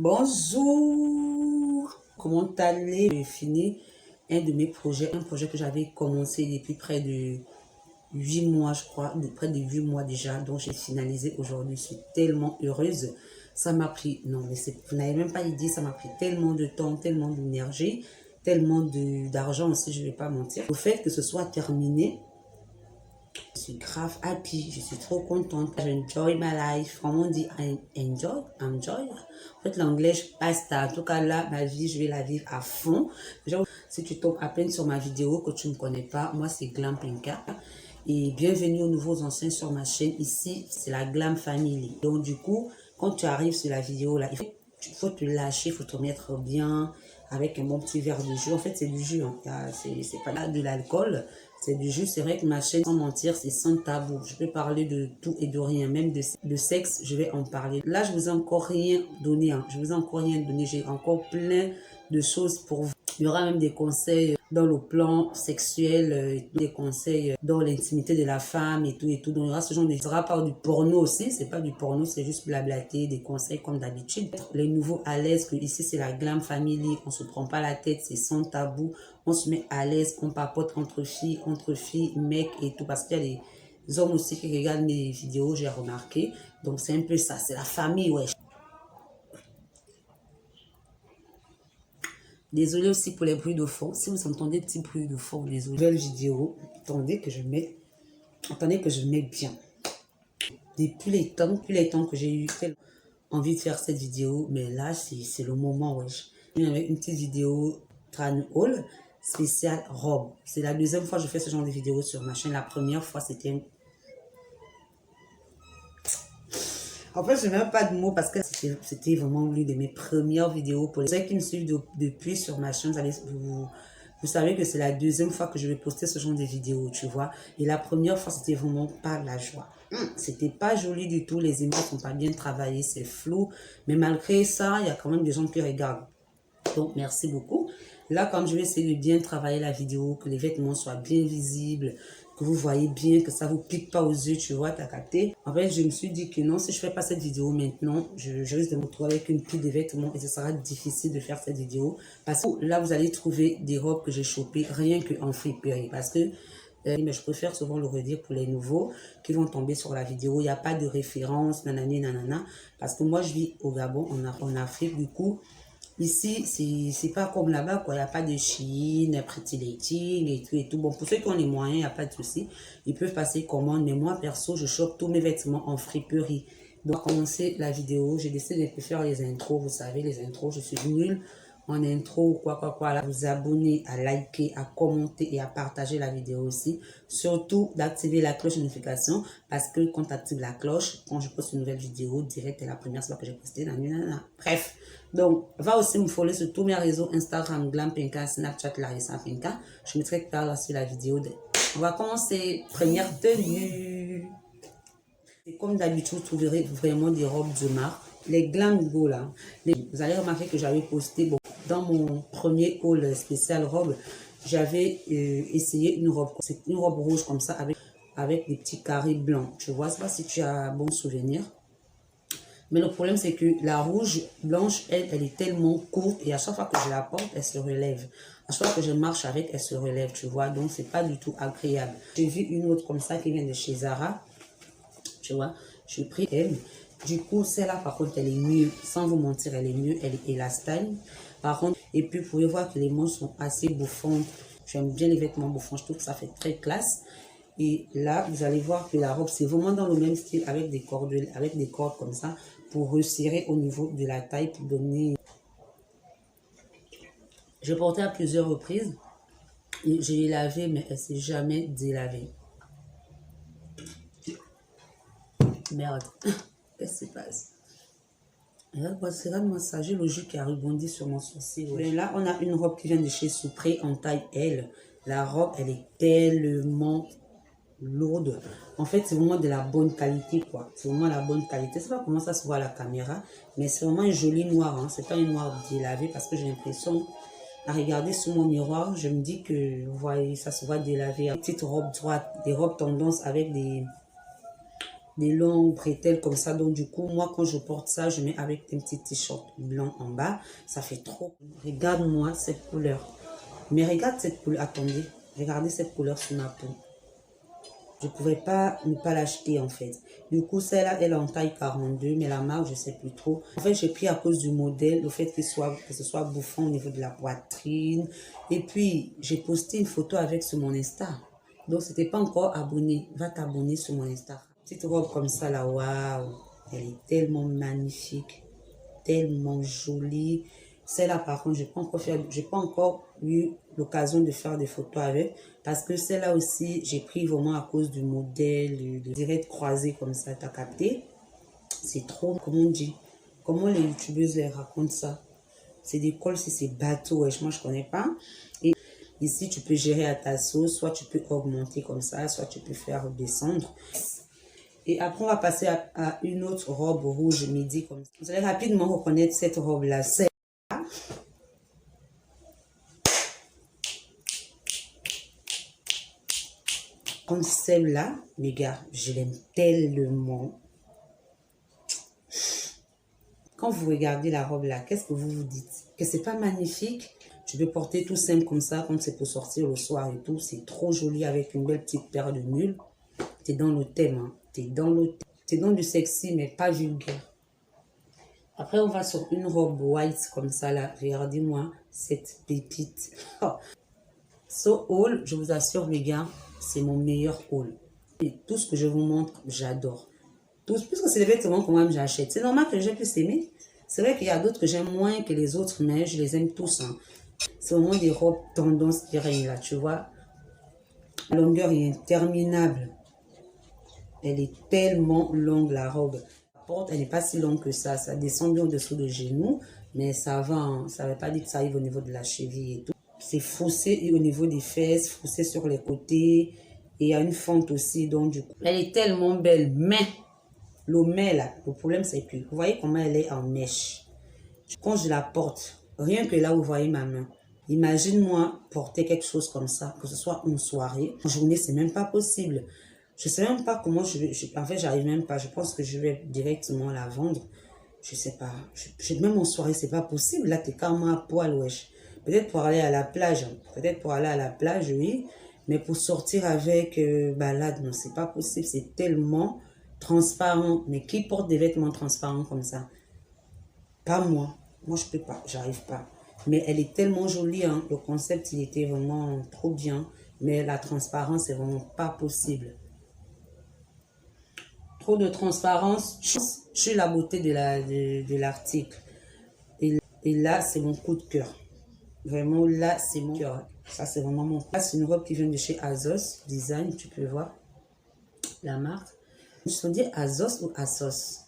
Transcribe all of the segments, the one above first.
Bonjour, comment allez-vous? J'ai fini un de mes projets, un projet que j'avais commencé depuis près de 8 mois, je crois, de près de 8 mois déjà, donc j'ai finalisé aujourd'hui. Je suis tellement heureuse. Ça m'a pris, non, mais vous n'avez même pas idée, ça m'a pris tellement de temps, tellement d'énergie, tellement d'argent aussi, je ne vais pas mentir. Le fait que ce soit terminé, je suis grave happy, je suis trop contente. J'enjoy my life. Comment on dit enjoy? Enjoy? En fait, l'anglais, je passe ça. En tout cas, là, ma vie, je vais la vivre à fond. Déjà, si tu tombes à peine sur ma vidéo, que tu ne me connais pas, moi, c'est Glam Pinka. Et bienvenue aux nouveaux anciens sur ma chaîne. Ici, c'est la Glam Family. Donc, du coup, quand tu arrives sur la vidéo, là, il faut te lâcher, il faut te mettre bien avec un bon petit verre de jus. En fait, c'est du jus. Hein. C'est pas là de l'alcool. C'est du jus. C'est vrai que ma chaîne, sans mentir, c'est sans tabou. Je peux parler de tout et de rien. Même de sexe, je vais en parler. Là, je vous ai encore rien donné. Hein. Je vous ai encore rien donné. J'ai encore plein de choses pour vous. Il y aura même des conseils dans le plan sexuel, des conseils dans l'intimité de la femme et tout et tout. Donc, il y aura ce genre de... Ce sera pas du porno aussi. C'est pas du porno, c'est juste blablater, des conseils comme d'habitude. Les nouveaux à l'aise, que ici, c'est la Glam Family. On se prend pas la tête, c'est sans tabou. On se met à l'aise, on papote entre filles, mecs et tout. Parce qu'il y a des hommes aussi qui regardent mes vidéos, j'ai remarqué. Donc, c'est un peu ça. C'est la famille, ouais. Désolée aussi pour les bruits de fond. Si vous entendez des petits bruits de fond, désolé. Nouvelle vidéo. Attendez que je mets bien. Depuis les temps que j'ai eu envie de faire cette vidéo, mais là, c'est le moment, wesh. Avec une petite vidéo Tran Haul spéciale robe. C'est la deuxième fois que je fais ce genre de vidéo sur ma chaîne. La première fois, c'était... En fait, je n'ai même pas de mots parce que c'était vraiment l'une de mes premières vidéos. Pour ceux qui me suivent depuis sur ma chaîne, vous savez que c'est la deuxième fois que je vais poster ce genre de vidéos, tu vois. Et la première fois, c'était vraiment pas la joie. C'était pas joli du tout. Les images sont pas bien travaillées, c'est flou. Mais malgré ça, il y a quand même des gens qui regardent. Donc, merci beaucoup. Là, comme je vais essayer de bien travailler la vidéo, que les vêtements soient bien visibles, que vous voyez bien, que ça vous pique pas aux yeux, tu vois, t'as capté. En fait, je me suis dit que non, si je fais pas cette vidéo maintenant, je risque de me retrouver avec une pile de vêtements et ce sera difficile de faire cette vidéo. Parce que là, vous allez trouver des robes que j'ai chopées rien qu'en friperie. Parce que mais je préfère souvent le redire pour les nouveaux qui vont tomber sur la vidéo. Il n'y a pas de référence, nanani, nanana. Parce que moi, je vis au Gabon, en Afrique, du coup. Ici, c'est pas comme là-bas, quoi. Il n'y a pas de Chine, Pretty Little et tout et tout. Bon, pour ceux qui ont les moyens, il n'y a pas de souci. Ils peuvent passer commande. Mais moi, perso, je chope tous mes vêtements en friperie. Donc, pour commencer la vidéo, j'ai décidé de faire les intros. Vous savez, les intros, je suis nulle en intro, quoi. Là, vous abonner, à liker, à commenter et à partager la vidéo aussi. Surtout, d'activer la cloche de notification. Parce que quand tu actives la cloche, quand je poste une nouvelle vidéo, direct, c'est la première fois que j'ai posté. Bref. Donc, va aussi me follow sur tous mes réseaux Instagram, Glam Pinka, Snapchat, Larissa Pinka. Je mettrai par là sur la vidéo. On va commencer. Première tenue. Et comme d'habitude, vous trouverez vraiment des robes de marque. Les Glam Go là. Vous allez remarquer que j'avais posté, bon, dans mon premier haul spécial robe, j'avais essayé une robe. C'est une robe rouge comme ça avec des petits carrés blancs. Tu vois, je ne sais pas si tu as un bon souvenir. Mais le problème, c'est que la rouge blanche, elle est tellement courte et à chaque fois que je la porte, elle se relève. À chaque fois que je marche avec, elle se relève, tu vois. Donc, c'est pas du tout agréable. J'ai vu une autre comme ça qui vient de chez Zara. Tu vois, j'ai pris elle. Du coup, celle-là, par contre, elle est mieux. Sans vous mentir, elle est mieux. Elle est élastane. Par contre, et puis, vous pouvez voir que les manches sont assez bouffantes. J'aime bien les vêtements bouffants. Je trouve que ça fait très classe. Et là, vous allez voir que la robe, c'est vraiment dans le même style avec des cordes comme ça pour resserrer au niveau de la taille pour donner. Je portais à plusieurs reprises et je l'ai lavée, mais elle ne s'est jamais délavée. Merde, qu'est-ce qui se passe? Et là, c'est là de massager le jus qui a rebondi sur mon sourcil. Ouais. Là, on a une robe qui vient de chez Soupré en taille L. La robe, elle est tellement lourde. En fait, c'est vraiment de la bonne qualité, quoi. C'est vraiment la bonne qualité. Je sais pas comment ça se voit à la caméra, mais c'est vraiment un joli noir. Hein. C'est pas un noir délavé parce que j'ai l'impression, à regarder sur mon miroir, je me dis que, vous voyez, ça se voit délavé. Petite robe droite, des robes tendance avec des des longues bretelles comme ça. Donc, du coup, moi, quand je porte ça, je mets avec un petit t-shirt blanc en bas. Ça fait trop. Regarde-moi cette couleur. Mais regarde cette couleur. Attendez. Regardez cette couleur sur ma peau. Je ne pouvais pas ne pas l'acheter en fait. Du coup, celle-là, elle est en taille 42, mais la marque, je ne sais plus trop. En fait, j'ai pris à cause du modèle, le fait que ce soit bouffant au niveau de la poitrine. Et puis, j'ai posté une photo avec sur mon Insta. Donc, si tu n'es pas encore abonné, va t'abonner sur mon Insta. Petite robe comme ça, là, waouh. Elle est tellement magnifique, tellement jolie. Celle-là, par contre, j'ai pas encore eu l'occasion de faire des photos avec. Parce que celle-là aussi, j'ai pris vraiment à cause du modèle, de direct croisé comme ça, t'as capté. C'est trop, comment on dit, comment les youtubeuses les racontent ça. C'est des cols, c'est bateau, wesh, moi je connais pas. Et ici, tu peux gérer à ta sauce, soit tu peux augmenter comme ça, soit tu peux faire descendre. Et après, on va passer à une autre robe rouge midi comme ça. Vous allez rapidement reconnaître cette robe-là. Comme celle-là, les gars, je l'aime tellement. Quand vous regardez la robe là, qu'est-ce que vous vous dites? Que c'est pas magnifique? Tu peux porter tout simple comme ça, comme c'est pour sortir le soir et tout. C'est trop joli avec une belle petite paire de mules. T'es dans le thème, hein. T'es dans du sexy, mais pas vulgaire. Après, on va sur une robe white comme ça là. Regardez-moi cette pépite. Oh. So haul, je vous assure les gars, c'est mon meilleur haul. Et tout ce que je vous montre, j'adore. Puisque c'est les vêtements que moi j'achète. C'est normal que j'ai plus aimé. C'est vrai qu'il y a d'autres que j'aime moins que les autres, mais je les aime tous. Hein. C'est vraiment des robes tendance qui règnent là, tu vois. La longueur est interminable. Elle est tellement longue, la robe. La porte, elle n'est pas si longue que ça. Ça descend bien au-dessous de genou, mais ça va. Hein. Ça ne veut pas dire que ça arrive au niveau de la cheville et tout. C'est faussé au niveau des fesses, faussé sur les côtés. Et il y a une fente aussi, donc du coup. Elle est tellement belle, mais le mais là, le problème c'est que, vous voyez comment elle est en mèche. Quand je la porte, rien que là où vous voyez ma main, imagine-moi porter quelque chose comme ça, que ce soit en soirée. En journée, c'est même pas possible. Je sais même pas comment en fait, j'arrive même pas. Je pense que je vais directement la vendre. Je sais pas. Même en soirée, c'est pas possible. Là, t'es carrément à poil, wesh. Peut-être pour aller à la plage. Peut-être pour aller à la plage, oui. Mais pour sortir avec balade, non, c'est pas possible. C'est tellement transparent. Mais qui porte des vêtements transparents comme ça? Pas moi. Moi, je peux pas. J'arrive pas. Mais elle est tellement jolie. Hein. Le concept, il était vraiment trop bien. Mais la transparence, c'est vraiment pas possible. Trop de transparence sur la beauté de l'article. Et là, c'est mon coup de cœur. Vraiment, là, c'est mon cœur. Ça, c'est vraiment mon... Là, c'est une robe qui vient de chez Azos Design. Tu peux voir la marque. Je me dis Azos ou Asos.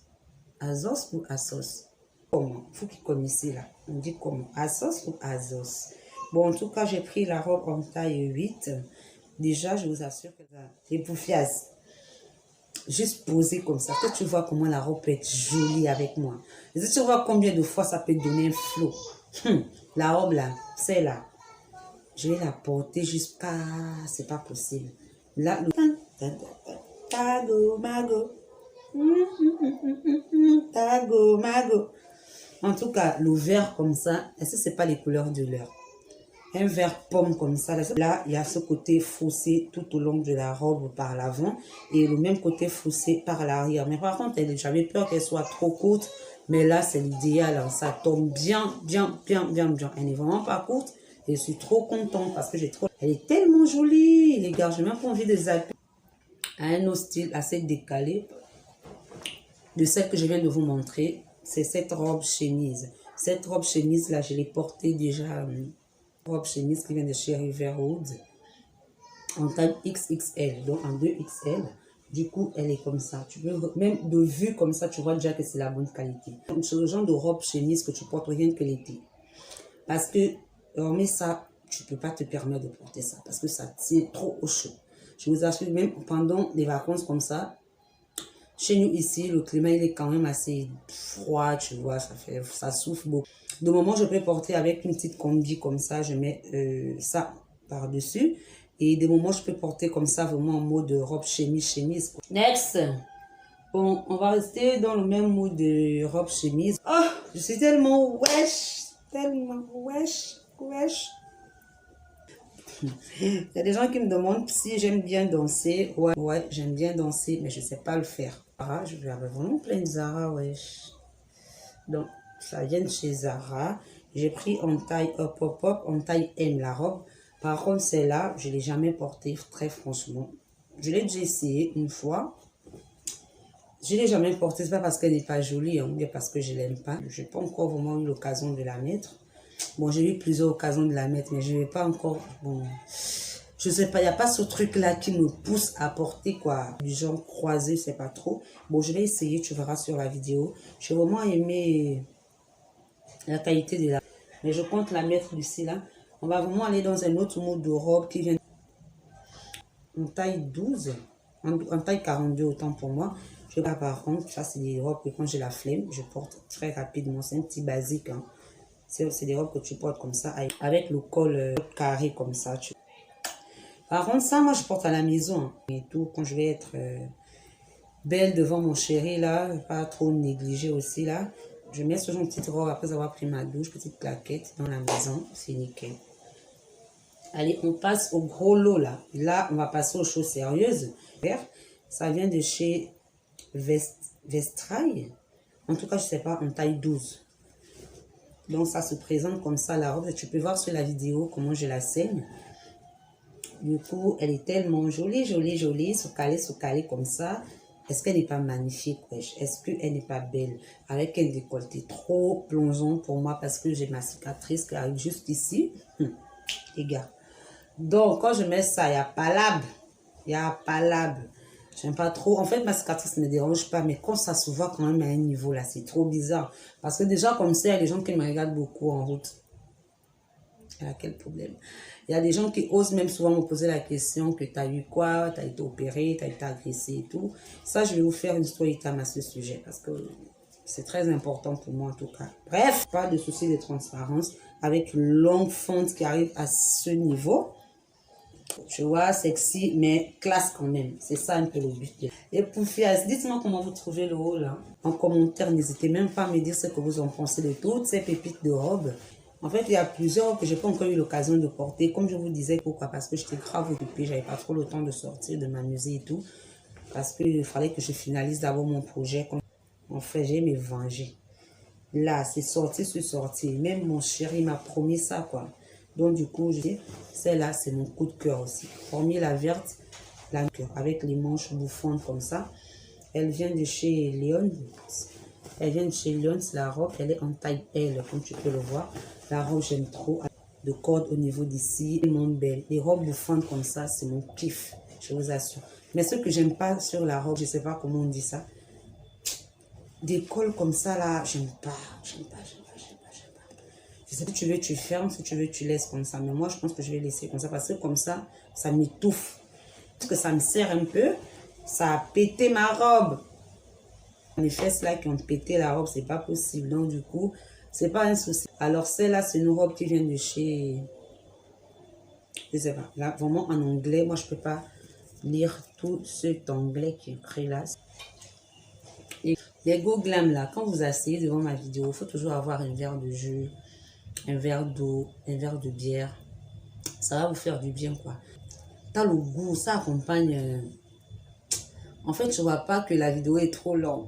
Azos ou Asos. Comment? Il faut qu'ils connaissent là. On dit comment? Asos ou Azos. Bon, en tout cas, j'ai pris la robe en taille 8. Déjà, je vous assure que c'est bouffiasse. Juste posée comme ça. Toi, tu vois comment la robe peut être jolie avec moi. Et tu vois combien de fois ça peut donner un flow. La robe là, c'est là. Je vais la porter jusqu'à... C'est pas possible. Là, le... Tago, mago. Tago, mago. En tout cas, le vert comme ça, est-ce que c'est pas les couleurs de l'heure? Un vert pomme comme ça. Là, il y a ce côté faussé tout au long de la robe par l'avant et le même côté faussé par l'arrière. Mais par contre, j'avais peur qu'elle soit trop courte. Mais là, c'est l'idéal. Hein. Ça tombe bien, bien, bien, bien, bien. Elle n'est vraiment pas courte. Et je suis trop contente parce que j'ai trop... Elle est tellement jolie, les gars. J'ai même pas envie de zapper. À un autre style assez décalé de celle que je viens de vous montrer. C'est cette robe chemise. Cette robe chemise, là, je l'ai portée déjà... robe chemise qui vient de chez Riverwood en taille XXL, donc en 2XL. Du coup, elle est comme ça. Tu peux, même de vue comme ça, tu vois déjà que c'est la bonne qualité. C'est le genre de robe chemise que tu portes rien que l'été. Parce que, hormis ça, tu ne peux pas te permettre de porter ça. Parce que ça tient trop au chaud. Je vous assure, même pendant les vacances comme ça, chez nous ici, le climat il est quand même assez froid, tu vois, ça souffle beaucoup. De moment, je peux porter avec une petite combi comme ça, je mets ça par-dessus. Et des moments, je peux porter comme ça, vraiment en mode robe chemise. Next! Bon, on va rester dans le même mood de robe chemise. Oh, je suis tellement wesh. Tellement wesh. Wesh. Il y a des gens qui me demandent si j'aime bien danser. Ouais, j'aime bien danser, mais je ne sais pas le faire. Zara, je vais avoir vraiment plein de Zara, wesh. Donc, ça vient de chez Zara. J'ai pris en taille en taille M la robe. Par contre, celle-là, je ne l'ai jamais portée, très franchement. Je l'ai déjà essayé une fois. Je ne l'ai jamais portée, ce n'est pas parce qu'elle n'est pas jolie, hein, mais parce que je ne l'aime pas. Je n'ai pas encore vraiment eu l'occasion de la mettre. Bon, j'ai eu plusieurs occasions de la mettre, mais je ne vais pas encore... Bon, je ne sais pas, il n'y a pas ce truc-là qui me pousse à porter, quoi. Du genre croisé, c'est pas trop. Bon, je vais essayer, tu verras sur la vidéo. J'ai vraiment aimé la qualité de la... Mais je compte la mettre d'ici là. On va vraiment aller dans un autre mode de robe qui vient en taille 12, en taille 42 autant pour moi. Je vais pas par contre, ça c'est des robes que quand j'ai la flemme, je porte très rapidement. C'est un petit basique, hein. C'est des robes que tu portes comme ça, avec le col carré comme ça. Par contre, ça, moi, je porte à la maison, hein. Et tout, quand je vais être belle devant mon chéri, là, pas trop négligée aussi, là. Je mets ce genre de petite robe après avoir pris ma douche, petite claquette dans la maison. C'est nickel. Allez, on passe au gros lot, là. Là, on va passer aux choses sérieuses. Ça vient de chez Vestrail. En tout cas, je ne sais pas, en taille 12. Donc, ça se présente comme ça, la robe. Tu peux voir sur la vidéo comment je la saigne. Du coup, elle est tellement jolie, jolie, jolie. Se caler comme ça. Est-ce qu'elle n'est pas magnifique, wesh? Est-ce qu'elle n'est pas belle? Avec un décolleté trop plongeant pour moi parce que j'ai ma cicatrice qui arrive juste ici. Les gars. Donc, quand je mets ça, il y a palabre. Il y a palabre. J'aime pas trop. En fait, ma cicatrice ne me dérange pas, mais quand ça se voit quand même à un niveau, là, c'est trop bizarre. Parce que déjà, comme ça, il y a des gens qui me regardent beaucoup en route. Il y a quel problème? Il y a des gens qui osent même souvent me poser la question que tu as eu quoi, tu as été opéré, tu as été agressé et tout. Ça, je vais vous faire une story time à ce sujet parce que c'est très important pour moi en tout cas. Bref, pas de souci de transparence avec une longue fente qui arrive à ce niveau. Tu vois, sexy, mais classe quand même. C'est ça un peu le but. Et pour Fias, dites-moi comment vous trouvez le haut là. En commentaire, n'hésitez même pas à me dire ce que vous en pensez de toutes ces pépites de robes. En fait, il y a plusieurs que je n'ai pas encore eu l'occasion de porter. Comme je vous disais, pourquoi? Parce que j'étais grave occupée. J'avais pas trop le temps de sortir, de m'amuser et tout. Parce qu'il fallait que je finalise d'abord mon projet. En fait, j'ai me venger. Là, c'est sorti sur sorti. Même mon chéri m'a promis ça, quoi. Donc, du coup, je dis, celle-là, c'est mon coup de cœur aussi. Hormis la verte, la cœur, avec les manches bouffantes comme ça. Elle vient de chez Léon. Elle vient de chez Léon, la robe, elle est en taille L, comme tu peux le voir. La robe, j'aime trop. De corde au niveau d'ici, tellement belle. Les robes bouffantes comme ça, c'est mon kiff, je vous assure. Mais ce que j'aime pas sur la robe, je sais pas comment on dit ça. Des cols comme ça, là, j'aime pas. J'aime pas. Je sais pas, si tu veux, tu fermes, si tu veux, tu laisses comme ça. Mais moi, je pense que je vais laisser comme ça parce que comme ça m'étouffe. Parce que ça me serre un peu, ça a pété ma robe. Les fesses là qui ont pété la robe, c'est pas possible. Donc, du coup, c'est pas un souci. Alors, celle-là, c'est une robe qui vient de chez... Je sais pas. Là, vraiment en anglais, moi, je peux pas lire tout cet anglais qui est écrit là. Et les Go Glam là, quand vous asseyez devant ma vidéo, il faut toujours avoir un verre de jus, un verre d'eau, un verre de bière. Ça va vous faire du bien, quoi. T'as le goût, ça accompagne... En fait, je vois pas que la vidéo est trop longue.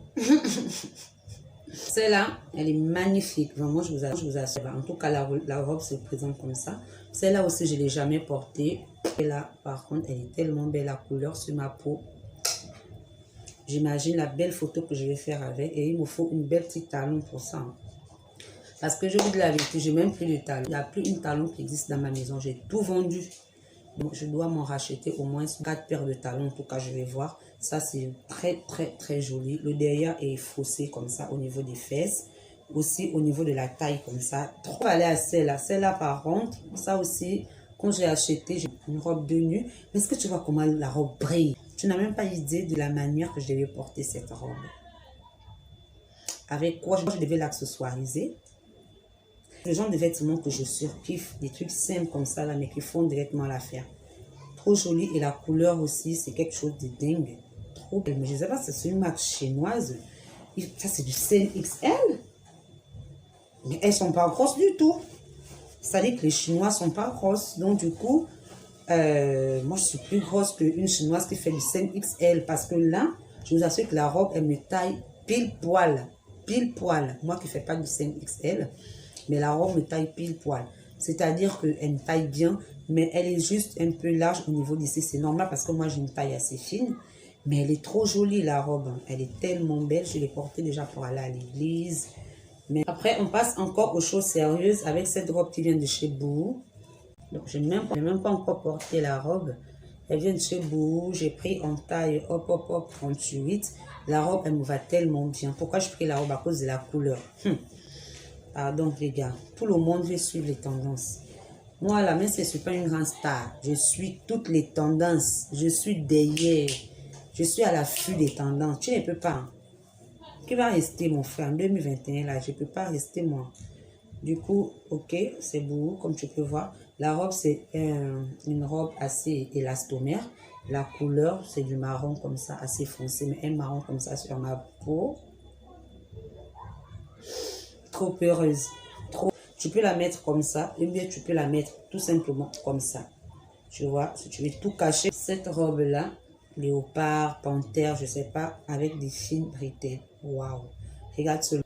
Celle-là, elle est magnifique. Vraiment, je vous assure. En tout cas, la robe se présente comme ça. Celle-là aussi, je ne l'ai jamais portée. Et là, par contre, elle est tellement belle, la couleur sur ma peau. J'imagine la belle photo que je vais faire avec. Et il me faut une belle petite talon pour ça. Parce que je vous dis la vérité, j'ai même plus de talon. Il n'y a plus une talon qui existe dans ma maison. J'ai tout vendu. Donc, je dois m'en racheter au moins 4 paires de talons. En tout cas, je vais voir. Ça, c'est très, très, très joli. Le derrière est faussé comme ça au niveau des fesses. Aussi au niveau de la taille comme ça. Trop aller à celle-là. Celle-là, par contre, ça aussi, quand j'ai acheté, j'ai une robe de nuit. Mais est-ce que tu vois comment la robe brille? Tu n'as même pas idée de la manière que je devais porter cette robe. Avec quoi je devais l'accessoiriser. Le genre de vêtements que je surkiffe, des trucs simples comme ça, là, mais qui font directement l'affaire. Trop joli et la couleur aussi, c'est quelque chose de dingue. trop belle. Mais je ne sais pas si c'est une marque chinoise. Ça, c'est du CNXL. Mais elles ne sont pas grosses du tout. C'est-à-dire que les Chinois ne sont pas grosses. Donc, du coup, moi, je suis plus grosse qu'une Chinoise qui fait du 5XL. Parce que là, je vous assure que la robe, elle me taille pile poil. Pile poil. Moi qui ne fais pas du 5XL, mais la robe me taille pile poil. C'est-à-dire qu'elle me taille bien, mais elle est juste un peu large au niveau d'ici. C'est normal parce que moi, j'ai une taille assez fine. Mais elle est trop jolie, la robe. Elle est tellement belle. Je l'ai portée déjà pour aller à l'église. Mais après, on passe encore aux choses sérieuses avec cette robe qui vient de chez Boo. Donc, je n'ai même pas encore porté la robe. Elle vient de chez Boo. J'ai pris en taille hop, hop, hop, 38. La robe, elle me va tellement bien. Pourquoi j'ai pris la robe? À cause de la couleur. Pardon, les gars. Tout le monde veut suivre les tendances. Moi, là, même si je ne suis pas une grande star, je suis toutes les tendances. Je suis derrière. Je suis à l'affût des tendances. Tu ne peux pas. Hein. Qui va rester, mon frère, en 2021, là, je ne peux pas rester, moi. Du coup, ok, c'est beau, comme tu peux voir. La robe, c'est une robe assez élastomère. La couleur, c'est du marron comme ça, assez foncé, mais un marron comme ça sur ma peau. Trop heureuse. Trop. Tu peux la mettre comme ça, ou bien tu peux la mettre tout simplement comme ça. Tu vois, si tu veux tout cacher, cette robe-là, léopard, panthère, je sais pas, avec des fines bretelles. Waouh! Regarde cela.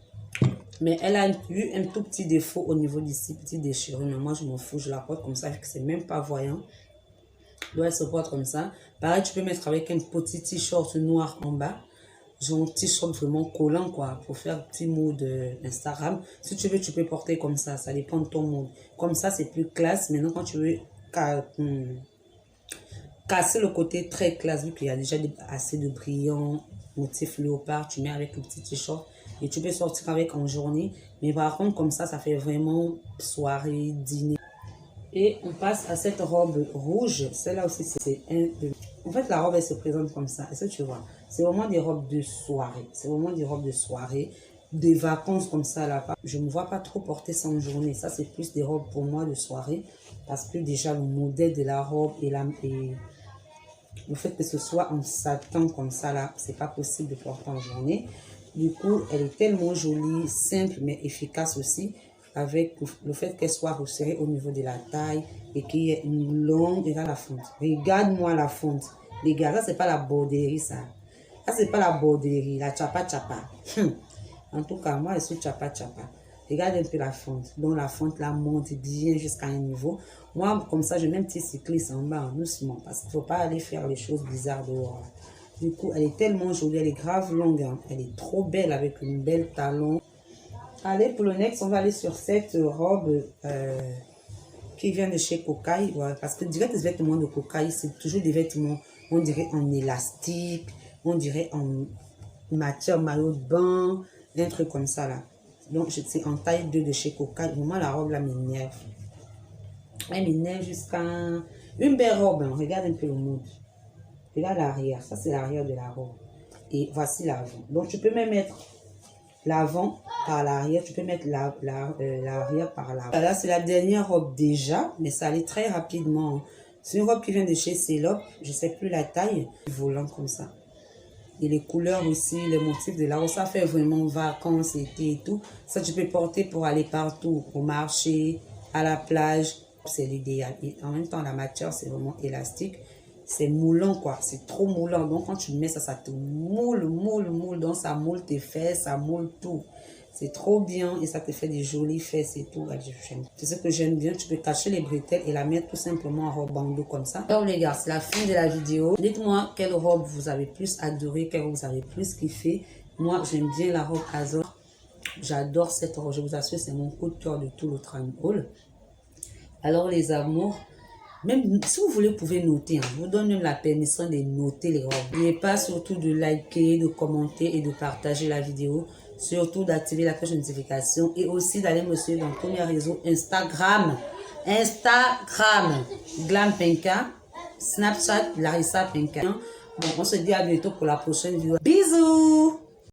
Mais elle a eu un tout petit défaut au niveau d'ici, petit déchirure. Mais moi, je m'en fous, je la porte comme ça, c'est même pas voyant. Donc, elle se porte comme ça. Pareil, tu peux mettre avec un petit t-shirt noir en bas. Genre un t-shirt vraiment collant, quoi, pour faire un petit mood Instagram. Si tu veux, tu peux porter comme ça dépend de ton mood. Comme ça, c'est plus classe. Maintenant, quand tu veux casser le côté très classe, vu qu'il y a déjà assez de brillants, motif léopard, tu mets avec le petit t-shirt et tu peux sortir avec en journée. Mais par contre, comme ça fait vraiment soirée, dîner. Et on passe à cette robe rouge. Celle-là aussi, c'est un peu... En fait, la robe, elle se présente comme ça. Est-ce que tu vois? C'est vraiment des robes de soirée. C'est vraiment des robes de soirée. Des vacances comme ça, là. Je ne me vois pas trop porter ça en journée. Ça, c'est plus des robes pour moi de soirée. Parce que déjà, le modèle de la robe et le fait que ce soit en satin comme ça, là, c'est pas possible de porter en journée. Du coup, elle est tellement jolie, simple, mais efficace aussi. Avec le fait qu'elle soit resserrée au niveau de la taille et qu'il y ait une longue... Regarde la fonte. Regarde-moi la fonte. Les gars, ça, c'est pas la broderie, ça. Ça, c'est pas la broderie, la chapa-chapa. En tout cas, moi, je suis chapa-chapa. Regarde un peu la fonte. Donc, la fonte, là, monte bien jusqu'à un niveau. Moi, comme ça, je mets un petit cycliste en bas, doucement. Parce qu'il ne faut pas aller faire les choses bizarres dehors. Du coup, elle est tellement jolie. Elle est grave longue. Hein. Elle est trop belle avec une belle talon. Allez, pour le next, on va aller sur cette robe qui vient de chez Kokai. Ouais, parce que direct, les vêtements de Kokai, c'est toujours des vêtements, on dirait en élastique, on dirait en matière maillot de bain, un truc comme ça là. Donc, c'est en taille 2 de chez Kokai. Vraiment, la robe là m'énerve. Elle m'énerve jusqu'à une belle robe. Hein. Regarde un peu le mood. Regarde l'arrière. Ça, c'est l'arrière de la robe. Et voici l'avant. Donc, tu peux même mettre l'avant par l'arrière, tu peux mettre l'arrière par l'avant. Là, c'est la dernière robe déjà, mais ça allait très rapidement. C'est une robe qui vient de chez Célop, je ne sais plus la taille, volant comme ça. Et les couleurs aussi, les motifs de la robe, ça fait vraiment vacances, été et tout. Ça, tu peux porter pour aller partout, au marché, à la plage. C'est l'idéal. Et en même temps, la matière, c'est vraiment élastique. C'est moulant, quoi. C'est trop moulant. Donc, quand tu mets ça, ça te moule. Donc, ça moule tes fesses, ça moule tout. C'est trop bien et ça te fait des jolies fesses et tout. C'est ce que j'aime bien. Tu peux cacher les bretelles et la mettre tout simplement en robe bandeau comme ça. Alors, les gars, c'est la fin de la vidéo. Dites-moi quelle robe vous avez plus adoré, quelle robe vous avez plus kiffé. Moi, j'aime bien la robe Azor. J'adore cette robe. Je vous assure, c'est mon coup de cœur de tout le train-haul. Alors, les amours, même si vous voulez, vous pouvez noter. Hein. Je vous donne même la permission de noter les robes. N'oubliez pas surtout de liker, de commenter et de partager la vidéo. Surtout d'activer la cloche de notification et aussi d'aller me suivre dans tous mes réseaux Instagram. Glam Penka, Snapchat, Larissa Penka. Bon, on se dit à bientôt pour la prochaine vidéo. Bisous!